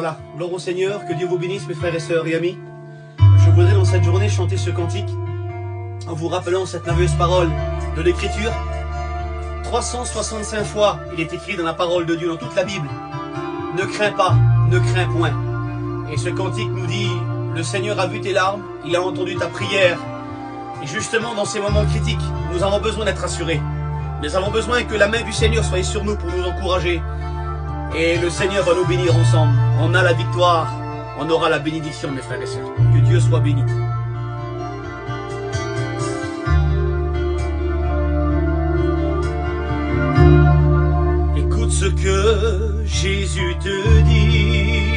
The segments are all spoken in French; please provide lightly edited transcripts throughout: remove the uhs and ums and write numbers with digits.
Voilà, gloire au Seigneur, que Dieu vous bénisse mes frères et sœurs et amis. Je voudrais dans cette journée chanter ce cantique en vous rappelant cette merveilleuse parole de l'Écriture. 365 fois il est écrit dans la parole de Dieu, dans toute la Bible: ne crains pas, ne crains point. Et ce cantique nous dit: le Seigneur a vu tes larmes, il a entendu ta prière. Et justement dans ces moments critiques, nous avons besoin d'être rassurés. Nous avons besoin que la main du Seigneur soit sur nous pour nous encourager. Et le Seigneur va nous bénir ensemble. On a la victoire, on aura la bénédiction mes frères et sœurs. Que Dieu soit béni. Écoute ce que Jésus te dit.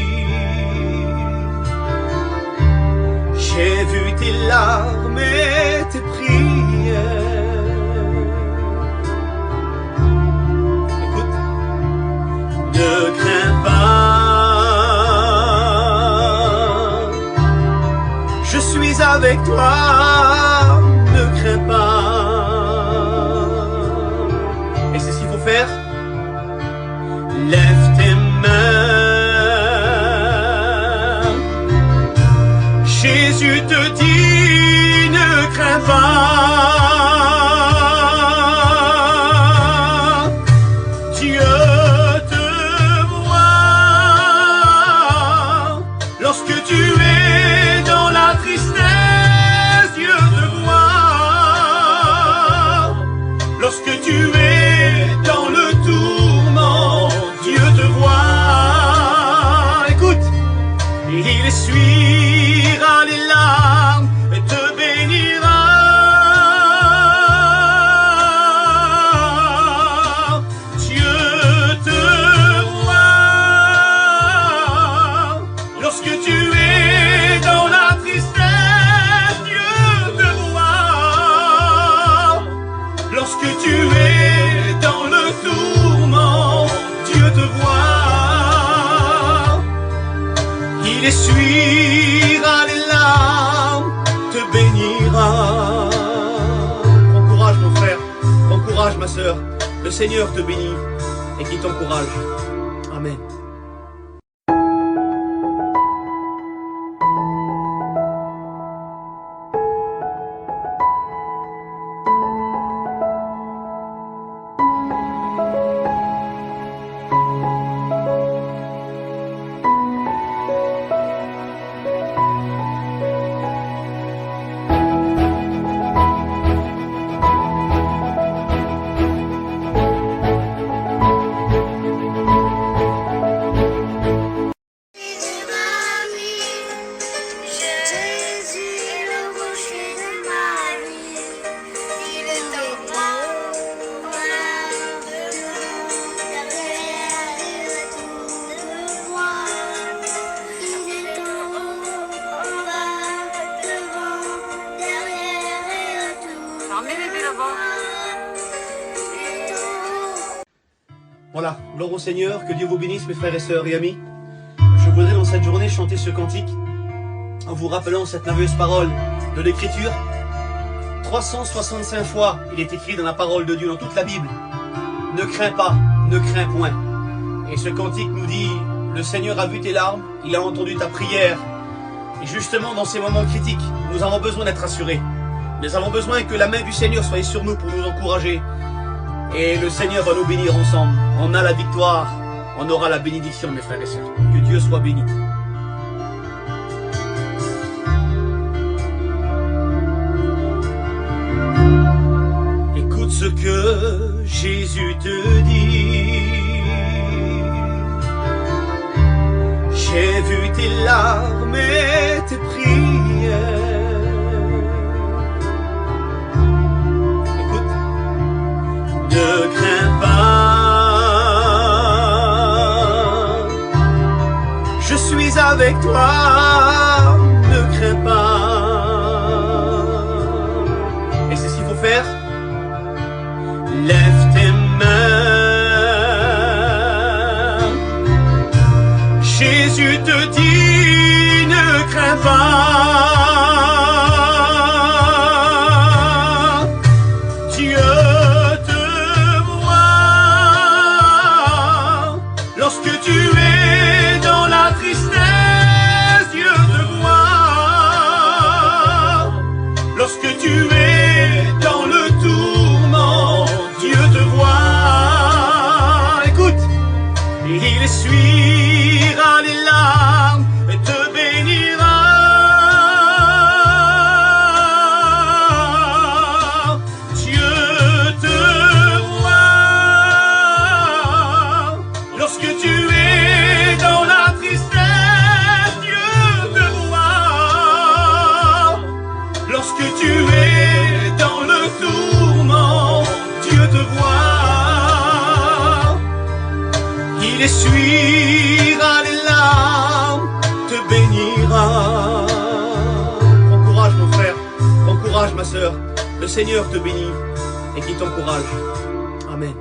J'ai vu tes larmes et tes prières. Écoute, ne crains pas, je suis avec toi, ne crains pas. Et c'est ce qu'il faut faire. Lève tes mains. Jésus te dit: ne crains pas. Dieu te voit. Lorsque tu es dans la tristesse, Dieu te voit. Lorsque tu es dans le tourment, Dieu te voit. Écoute, il essuiera les larmes et te bénira. Dieu te voit. Lorsque tu es dans la tristesse, Dieu te voit. Lorsque tu es dans le tourment, Dieu te voit. Il essuiera les larmes, te bénira. Prends courage mon frère, prends courage ma sœur. Le Seigneur te bénit et qui t'encourage. Amen. Voilà, gloire au Seigneur, que Dieu vous bénisse mes frères et sœurs et amis. Je voudrais dans cette journée chanter ce cantique en vous rappelant cette merveilleuse parole de l'Écriture. 365 fois il est écrit dans la parole de Dieu, dans toute la Bible: ne crains pas, ne crains point. Et ce cantique nous dit: le Seigneur a vu tes larmes, il a entendu ta prière. Et justement dans ces moments critiques, nous avons besoin d'être rassurés. Nous avons besoin que la main du Seigneur soit sur nous pour nous encourager. Et le Seigneur va nous bénir ensemble. On a la victoire, on aura la bénédiction mes frères et sœurs. Que Dieu soit béni. Écoute ce que Jésus te dit. J'ai vu tes larmes et tes prières. Écoute, ne crains pas, je suis avec toi, ne crains pas. Et c'est ce qu'il faut faire. Lève tes mains. Jésus te dit: ne crains pas. Dieu te voit. Lorsque tu es dans la tristesse, Lorsque tu es dans le tourment, Dieu te voit. Il essuiera les larmes, te bénira. Prends courage mon frère, prends courage ma sœur. Le Seigneur te bénit et qui t'encourage. Amen.